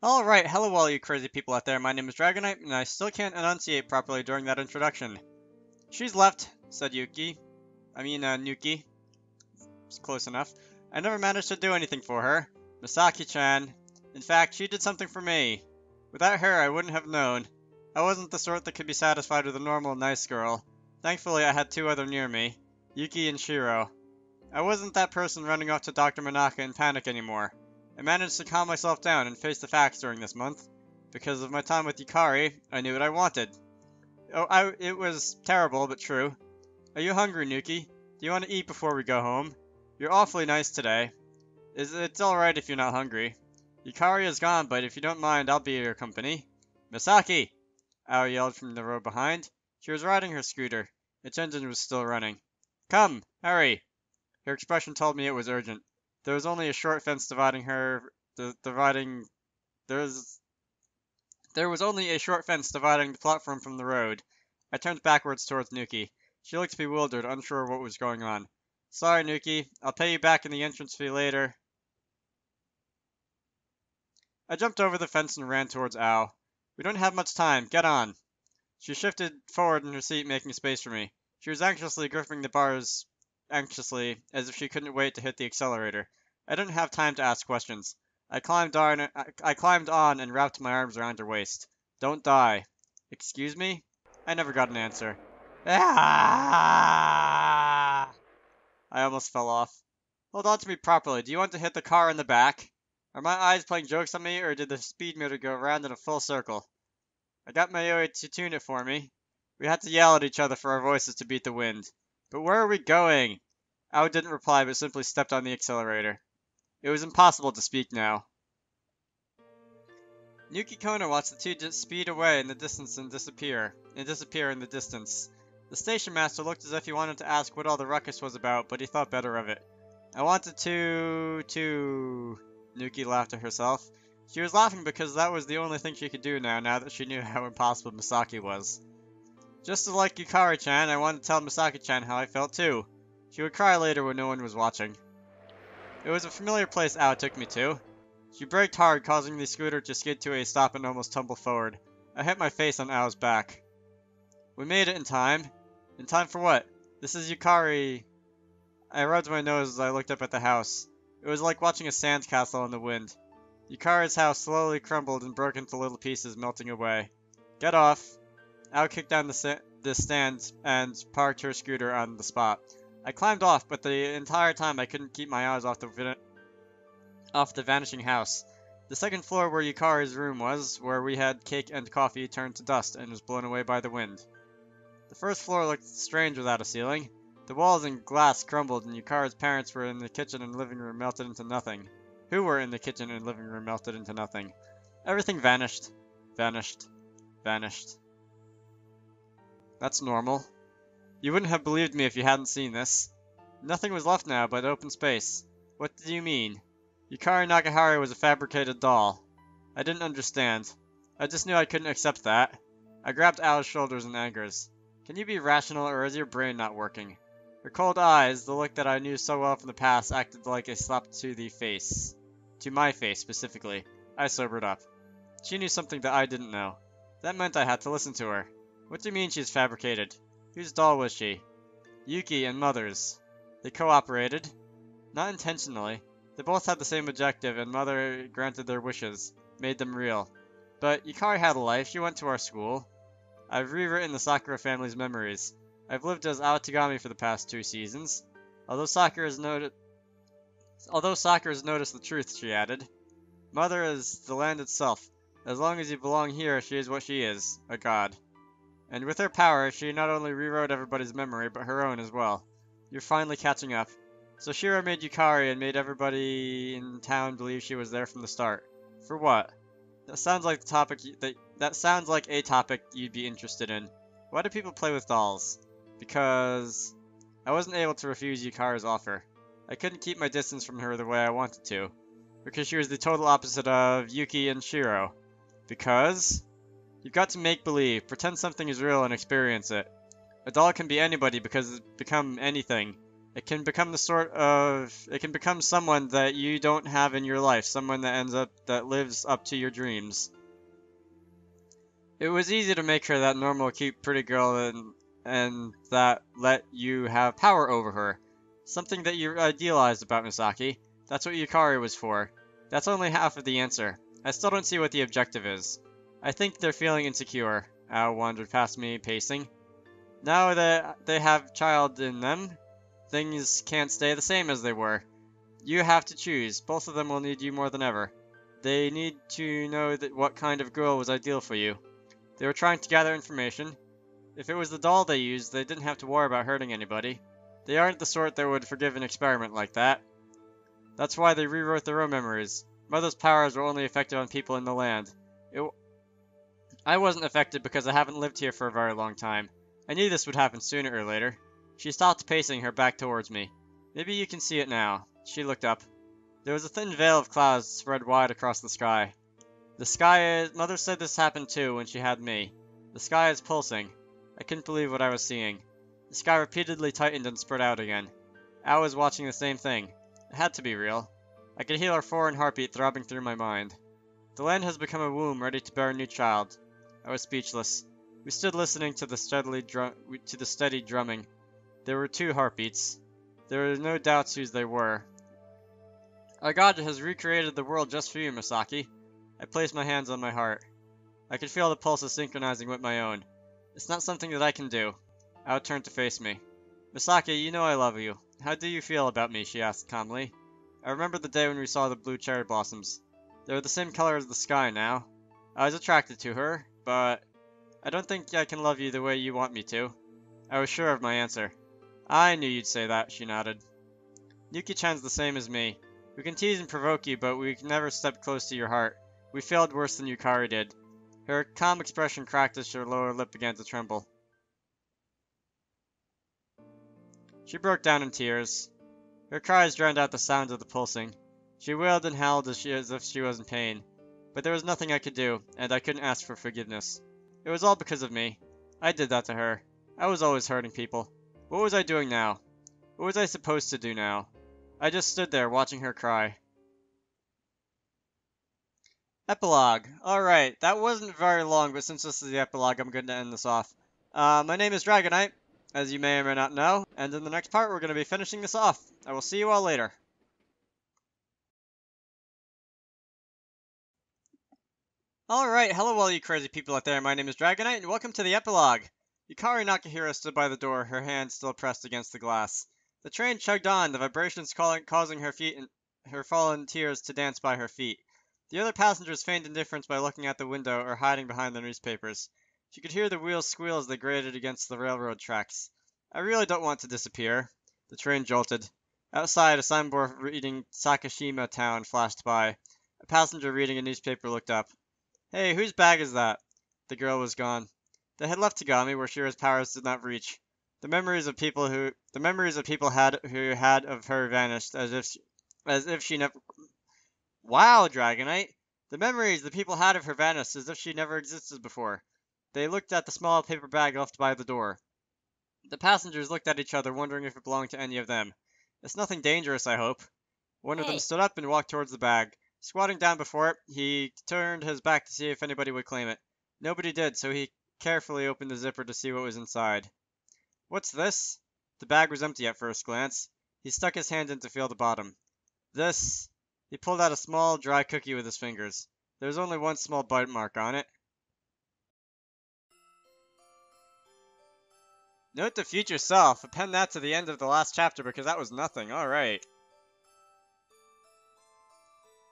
Alright, hello all you crazy people out there, my name is Dragonite, and I still can't enunciate properly during that introduction. She's left, said Nuki. It's close enough. I never managed to do anything for her. Masaki-chan. In fact, she did something for me. Without her, I wouldn't have known. I wasn't the sort that could be satisfied with a normal, nice girl. Thankfully, I had two other near me, Yuki and Shiro. I wasn't that person running off to Dr. Manaka in panic anymore. I managed to calm myself down and face the facts during this month. Because of my time with Yukari, I knew what I wanted. It was terrible, but true. Are you hungry, Nuki? Do you want to eat before we go home? You're awfully nice today. It's alright if you're not hungry. Yukari is gone, but if you don't mind, I'll be your company. Masaki! Ao yelled from the road behind. She was riding her scooter. Its engine was still running. Come, hurry! Her expression told me it was urgent. There was only a short fence dividing there was only a short fence dividing the platform from the road. I turned backwards towards Nuki. She looked bewildered, unsure of what was going on. Sorry, Nuki. I'll pay you back in the entrance fee later. I jumped over the fence and ran towards Ao. We don't have much time. Get on. She shifted forward in her seat, making space for me. She was anxiously gripping the bars as if she couldn't wait to hit the accelerator. I didn't have time to ask questions. I climbed on and wrapped my arms around her waist. Don't die. Excuse me? I never got an answer. Ah! I almost fell off. Hold on to me properly. Do you want to hit the car in the back? Are my eyes playing jokes on me, or did the speed meter go around in a full circle? I got Mayoi to tune it for me. We had to yell at each other for our voices to beat the wind. But where are we going? Ao didn't reply, but simply stepped on the accelerator. It was impossible to speak now. Yuki Konno watched the two speed away in the distance and disappear in the distance. The station master looked as if he wanted to ask what all the ruckus was about, but he thought better of it. I wanted to... Nuki laughed to herself. She was laughing because that was the only thing she could do now that she knew how impossible Masaki was. Just like Yukari-chan, I wanted to tell Masaki-chan how I felt too. She would cry later when no one was watching. It was a familiar place Ao took me to. She braked hard, causing the scooter to skid to a stop and almost tumble forward. I hit my face on Ao's back. We made it in time. In time for what? This is Yukari. I rubbed my nose as I looked up at the house. It was like watching a sandcastle in the wind. Yukari's house slowly crumbled and broke into little pieces, melting away. Get off. Ao kicked down the stand and parked her scooter on the spot. I climbed off, but the entire time I couldn't keep my eyes off the vanishing house. The second floor where Yukari's room was, where we had cake and coffee, turned to dust and was blown away by the wind. The first floor looked strange without a ceiling. The walls and glass crumbled, and Yukari's parents were in the kitchen and living room melted into nothing. Who were in the kitchen and living room melted into nothing. Everything vanished. Vanished. Vanished. That's normal. You wouldn't have believed me if you hadn't seen this. Nothing was left now but open space. What do you mean? Yukari Nakahari was a fabricated doll. I didn't understand. I just knew I couldn't accept that. I grabbed Ao's shoulders in anger. Can you be rational, or is your brain not working? Her cold eyes, the look that I knew so well from the past, acted like a slap to the face. To my face, specifically. I sobered up. She knew something that I didn't know. That meant I had to listen to her. What do you mean she's fabricated? Whose doll was she? Yuki and Mother's. They cooperated. Not intentionally. They both had the same objective, and Mother granted their wishes, made them real. But Yukari had a life. She went to our school. I've rewritten the Sakura family's memories. I've lived as Tagami for the past 2 seasons. Although Sakura has noticed the truth, she added. Mother is the land itself. As long as you belong here, she is what she is, a god. And with her power, she not only rewrote everybody's memory, but her own as well. You're finally catching up. So Shiro made Yukari and made everybody in town believe she was there from the start. For what? That sounds like a topic you'd be interested in. Why do people play with dolls? Because I wasn't able to refuse Yukari's offer. I couldn't keep my distance from her the way I wanted to. Because she was the total opposite of Yuki and Shiro. Because you've got to make believe, pretend something is real and experience it. A doll can be anybody because it's become anything. It can become it can become someone that you don't have in your life, someone that lives up to your dreams. It was easy to make her that normal, cute, pretty girl and that let you have power over her. Something that you idealized about Misaki. That's what Yukari was for. That's only half of the answer. I still don't see what the objective is. I think they're feeling insecure. Ao wandered past me, pacing. Now that they have child in them, things can't stay the same as they were. You have to choose. Both of them will need you more than ever. They need to know that what kind of girl was ideal for you. They were trying to gather information. If it was the doll they used, they didn't have to worry about hurting anybody. They aren't the sort that would forgive an experiment like that. That's why they rewrote their own memories. Mother's powers were only effective on people in the land. I wasn't affected because I haven't lived here for a very long time. I knew this would happen sooner or later. She stopped pacing, her back towards me. Maybe you can see it now. She looked up. There was a thin veil of clouds spread wide across the sky. Mother said this happened too when she had me. The sky is pulsing. I couldn't believe what I was seeing. The sky repeatedly tightened and spread out again. Al was watching the same thing. It had to be real. I could hear our foreign heartbeat throbbing through my mind. The land has become a womb ready to bear a new child. I was speechless. We stood listening to the steady drumming. There were 2 heartbeats. There were no doubts whose they were. Our God has recreated the world just for you, Masaki. I placed my hands on my heart. I could feel the pulses synchronizing with my own. It's not something that I can do. Ao turned to face me. Misaki, you know I love you. How do you feel about me? She asked calmly. I remember the day when we saw the blue cherry blossoms. They were the same color as the sky now. I was attracted to her, but I don't think I can love you the way you want me to. I was sure of my answer. I knew you'd say that, she nodded. Yuki-chan's the same as me. We can tease and provoke you, but we can never step close to your heart. We failed worse than Yukari did. Her calm expression cracked as her lower lip began to tremble. She broke down in tears. Her cries drowned out the sound of the pulsing. She wailed and howled as if she was in pain. But there was nothing I could do, and I couldn't ask for forgiveness. It was all because of me. I did that to her. I was always hurting people. What was I doing now? What was I supposed to do now? I just stood there watching her cry. Epilogue. Alright, that wasn't very long, but since this is the epilogue, I'm going to end this off. My name is Dragonite, as you may or may not know, and in the next part, we're going to be finishing this off. I will see you all later. Alright, hello all you crazy people out there, my name is Dragonite, and welcome to the epilogue. Yukari Nakahira stood by the door, her hand still pressed against the glass. The train chugged on, the vibrations causing her feet and her fallen tears to dance by her feet. The other passengers feigned indifference by looking out the window or hiding behind their newspapers. She could hear the wheels squeal as they grated against the railroad tracks. I really don't want to disappear. The train jolted. Outside, a signboard reading Sakashima Town flashed by. A passenger reading a newspaper looked up. Hey, whose bag is that? The girl was gone. They had left Tagami, where Shiro's powers did not reach. The memories of people had of her vanished, as if she never. Wow, Dragonite! The memories the people had of her vanished, as if she never existed before. They looked at the small paper bag left by the door. The passengers looked at each other, wondering if it belonged to any of them. It's nothing dangerous, I hope. One of them stood up and walked towards the bag. Squatting down before it, he turned his back to see if anybody would claim it. Nobody did, so he carefully opened the zipper to see what was inside. What's this? The bag was empty at first glance. He stuck his hand in to feel the bottom. This. He pulled out a small, dry cookie with his fingers. There was only one small bite mark on it. Note to future self. Append that to the end of the last chapter because that was nothing. Alright.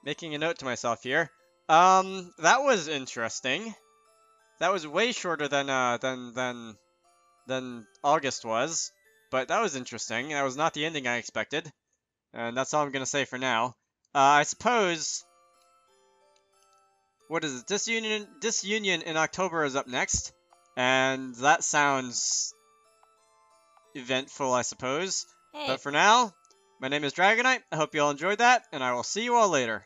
Making a note to myself here. That was interesting. That was way shorter than August was. But that was interesting. That was not the ending I expected. And that's all I'm gonna say for now. I suppose... What is it? Disunion in October is up next. And that sounds... eventful, I suppose. But for now, my name is Dragonite. I hope you all enjoyed that, and I will see you all later.